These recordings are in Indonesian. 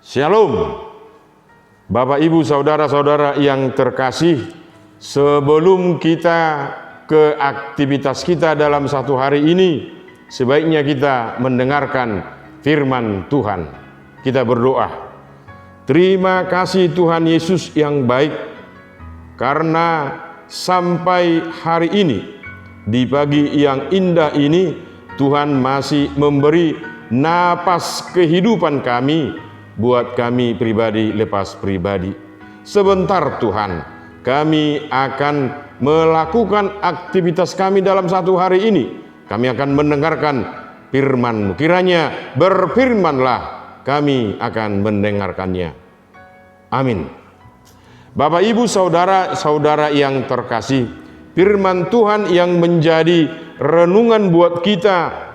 Shalom, Bapak Ibu saudara-saudara yang terkasih. Sebelum kita ke aktivitas kita dalam satu hari ini, sebaiknya kita mendengarkan firman Tuhan. Kita berdoa. Terima kasih Tuhan Yesus yang baik, karena sampai hari ini, di pagi yang indah ini, Tuhan masih memberi napas kehidupan kami, buat kami pribadi lepas pribadi. Sebentar Tuhan, kami akan melakukan aktivitas kami dalam satu hari ini. Kami akan mendengarkan firman-Mu. Kiranya berfirmanlah, kami akan mendengarkannya. Amin. Bapak Ibu saudara-saudara yang terkasih, firman Tuhan yang menjadi renungan buat kita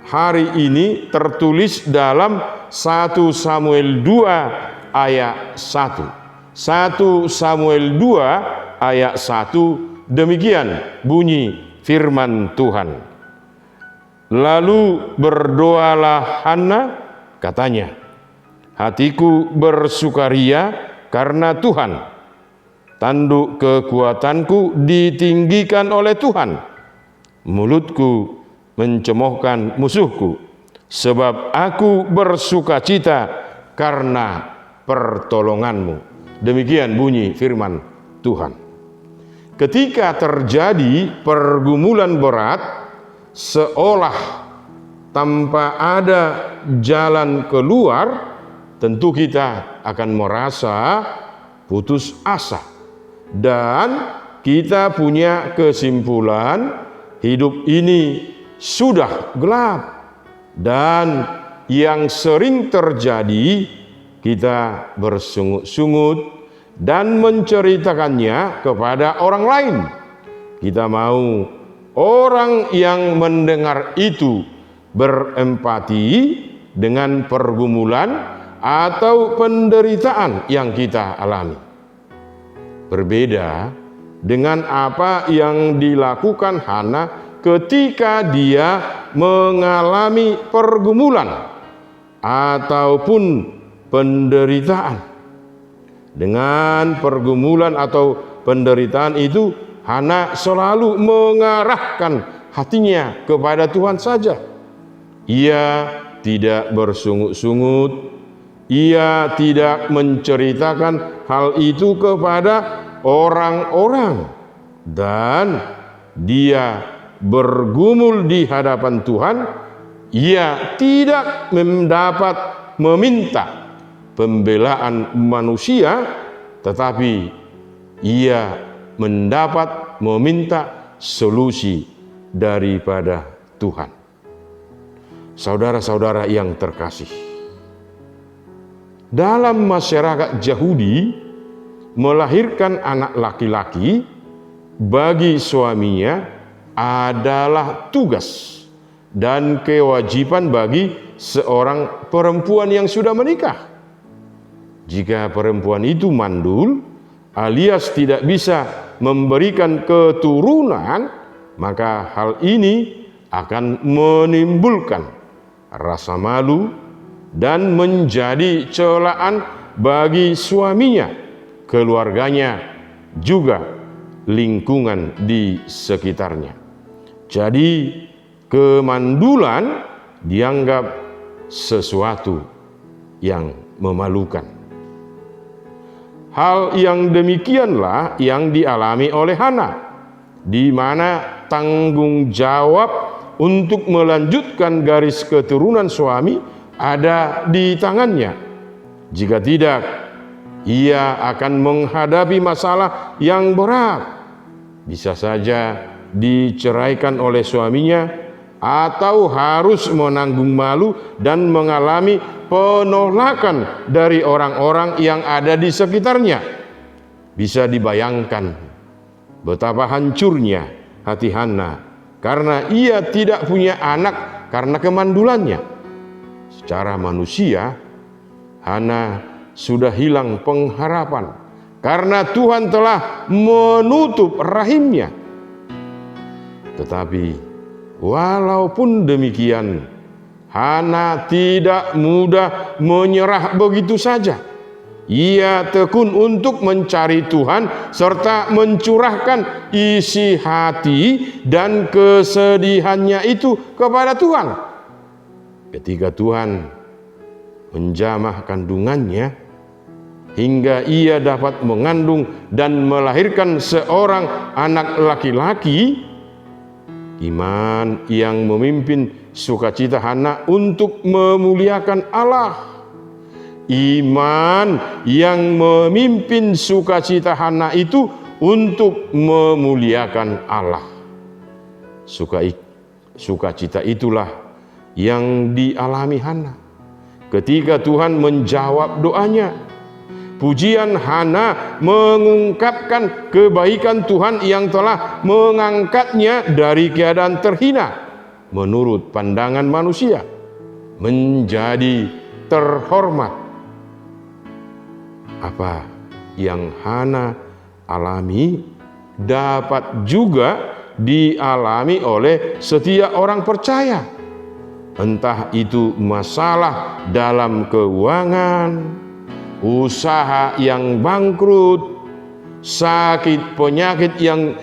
hari ini tertulis dalam 1 Samuel 2 ayat 1. 1 Samuel 2 ayat 1, demikian bunyi firman Tuhan. Lalu berdoalah Hana, katanya, hatiku bersukaria karena Tuhan, tanduk kekuatanku ditinggikan oleh Tuhan, mulutku mencemoohkan musuhku, sebab aku bersukacita karena pertolongan-Mu. Demikian bunyi firman Tuhan. Ketika terjadi pergumulan berat, seolah tanpa ada jalan keluar, tentu kita akan merasa putus asa. Dan kita punya kesimpulan, hidup ini sudah gelap. Dan yang sering terjadi, kita bersungut-sungut dan menceritakannya kepada orang lain. Kita mau orang yang mendengar itu berempati dengan pergumulan atau penderitaan yang kita alami. Berbeda dengan apa yang dilakukan Hana ketika dia mengalami pergumulan ataupun penderitaan. Dengan pergumulan atau penderitaan itu, Hana selalu mengarahkan hatinya kepada Tuhan saja. Ia tidak bersungut-sungut, ia tidak menceritakan hal itu kepada orang-orang, dan dia bergumul di hadapan Tuhan. Ia tidak mendapat meminta pembelaan manusia, tetapi ia mendapat meminta solusi daripada Tuhan. Saudara-saudara yang terkasih, dalam masyarakat Yahudi, melahirkan anak laki-laki bagi suaminya adalah tugas dan kewajiban bagi seorang perempuan yang sudah menikah. Jika perempuan itu mandul alias tidak bisa memberikan keturunan, maka hal ini akan menimbulkan rasa malu dan menjadi celaan bagi suaminya, keluarganya, juga lingkungan di sekitarnya. Jadi kemandulan dianggap sesuatu yang memalukan. Hal yang demikianlah yang dialami oleh Hana, di mana tanggung jawab untuk melanjutkan garis keturunan suami ada di tangannya. Jika tidak, ia akan menghadapi masalah yang berat. Bisa saja diceraikan oleh suaminya, atau harus menanggung malu dan mengalami penolakan dari orang-orang yang ada di sekitarnya. Bisa dibayangkan betapa hancurnya hati Hana karena ia tidak punya anak karena kemandulannya. Secara manusia, Hana sudah hilang pengharapan karena Tuhan telah menutup rahimnya. Tetapi walaupun demikian, Hana tidak mudah menyerah begitu saja. Ia tekun untuk mencari Tuhan serta mencurahkan isi hati dan kesedihannya itu kepada Tuhan. Ketika Tuhan menjamah kandungannya hingga ia dapat mengandung dan melahirkan seorang anak laki-laki, iman yang memimpin sukacita Hana untuk memuliakan Allah. Iman yang memimpin sukacita Hana itu untuk memuliakan Allah. Sukacita itulah yang dialami Hana ketika Tuhan menjawab doanya. Pujian Hana mengungkapkan kebaikan Tuhan yang telah mengangkatnya dari keadaan terhina menurut pandangan manusia menjadi terhormat. Apa yang Hana alami dapat juga dialami oleh setiap orang percaya. Entah itu masalah dalam keuangan, usaha yang bangkrut, sakit penyakit yang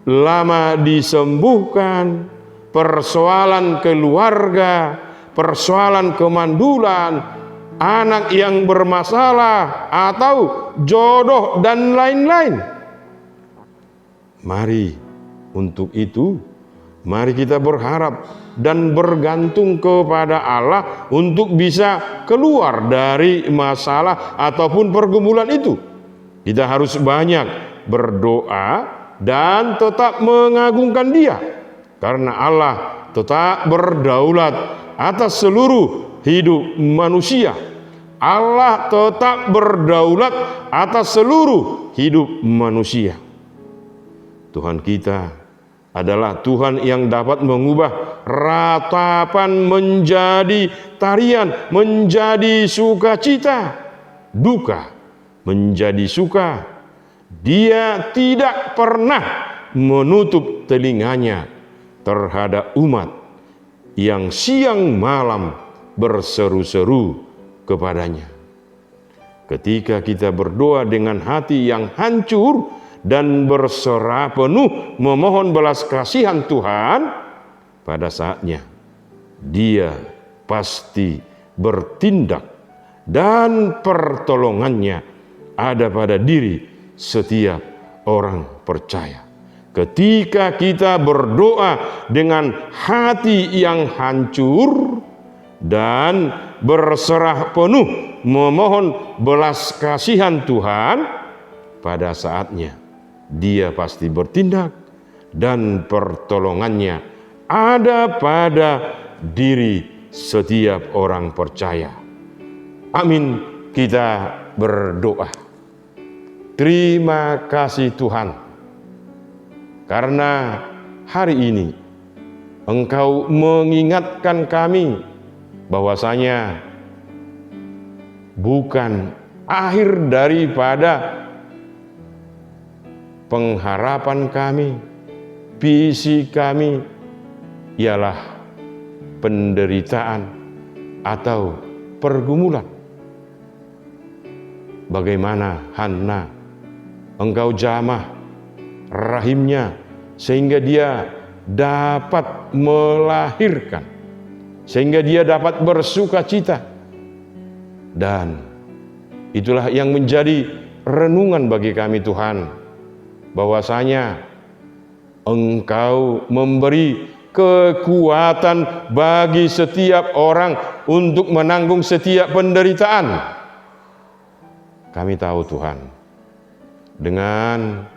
lama disembuhkan, persoalan keluarga, persoalan kemandulan, anak yang bermasalah, atau jodoh dan lain-lain. Mari untuk itu, mari kita berharap dan bergantung kepada Allah untuk bisa keluar dari masalah ataupun pergumulan itu. Kita harus banyak berdoa dan tetap mengagungkan Dia, karena Allah tetap berdaulat atas seluruh hidup manusia. Allah tetap berdaulat atas seluruh hidup manusia. Tuhan kita adalah Tuhan yang dapat mengubah ratapan menjadi tarian, menjadi sukacita, duka menjadi suka. Dia tidak pernah menutup telinganya terhadap umat yang siang malam berseru-seru kepadanya. Ketika kita berdoa dengan hati yang hancur dan berserah penuh memohon belas kasihan Tuhan, pada saatnya Dia pasti bertindak dan pertolongannya ada pada diri setiap orang percaya. Ketika kita berdoa dengan hati yang hancur dan berserah penuh memohon belas kasihan Tuhan, pada saatnya Dia pasti bertindak dan pertolongannya ada pada diri setiap orang percaya. Amin. Kita berdoa. Terima kasih Tuhan, karena hari ini Engkau mengingatkan kami bahwasanya bukan akhir daripada pengharapan kami, visi kami ialah penderitaan atau pergumulan. Bagaimana Hana, Engkau jamah rahimnya sehingga dia dapat melahirkan, sehingga dia dapat bersukacita. Dan itulah yang menjadi renungan bagi kami Tuhan, bahwasanya Engkau memberi kekuatan bagi setiap orang untuk menanggung setiap penderitaan. Kami tahu Tuhan, dengan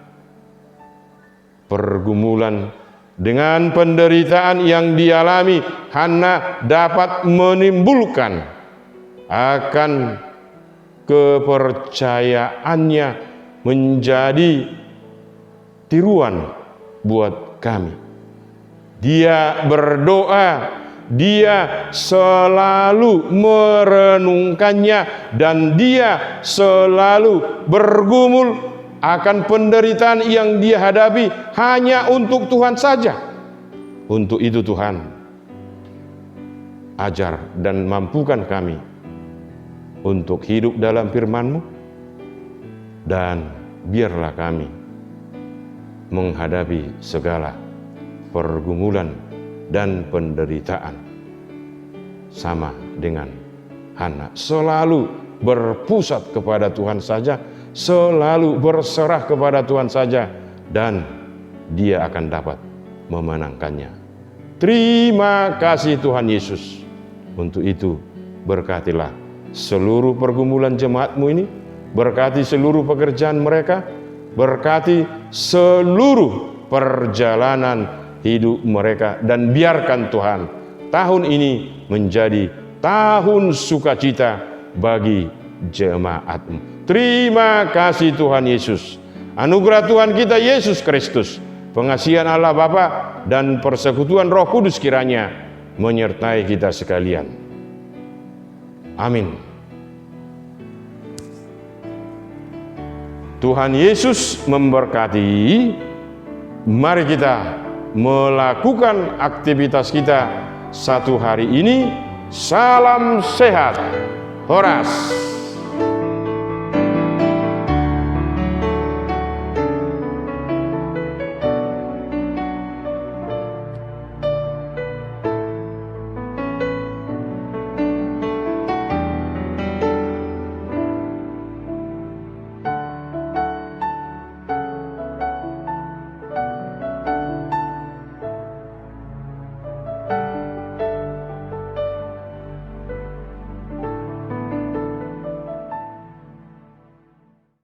pergumulan, dengan penderitaan yang dialami, Hana dapat menimbulkan akan kepercayaannya menjadi tiruan buat kami. Dia berdoa, dia selalu merenungkannya, dan dia selalu bergumul akan penderitaan yang dia hadapi hanya untuk Tuhan saja. Untuk itu Tuhan, ajar dan mampukan kami untuk hidup dalam firman-Mu, dan biarlah kami menghadapi segala pergumulan dan penderitaan sama dengan Hana, selalu berpusat kepada Tuhan saja, selalu berserah kepada Tuhan saja, dan dia akan dapat memenangkannya. Terima kasih Tuhan Yesus. Untuk itu berkatilah seluruh pergumulan jemaat-Mu ini, berkati seluruh pekerjaan mereka, berkati seluruh perjalanan hidup mereka, dan biarkan Tuhan tahun ini menjadi tahun sukacita bagi jemaat-Mu. Terima kasih Tuhan Yesus. Anugerah Tuhan kita Yesus Kristus, pengasihan Allah Bapa, dan persekutuan Roh Kudus kiranya menyertai kita sekalian. Amin. Tuhan Yesus memberkati. Mari kita melakukan aktivitas kita satu hari ini. Salam sehat. Horas.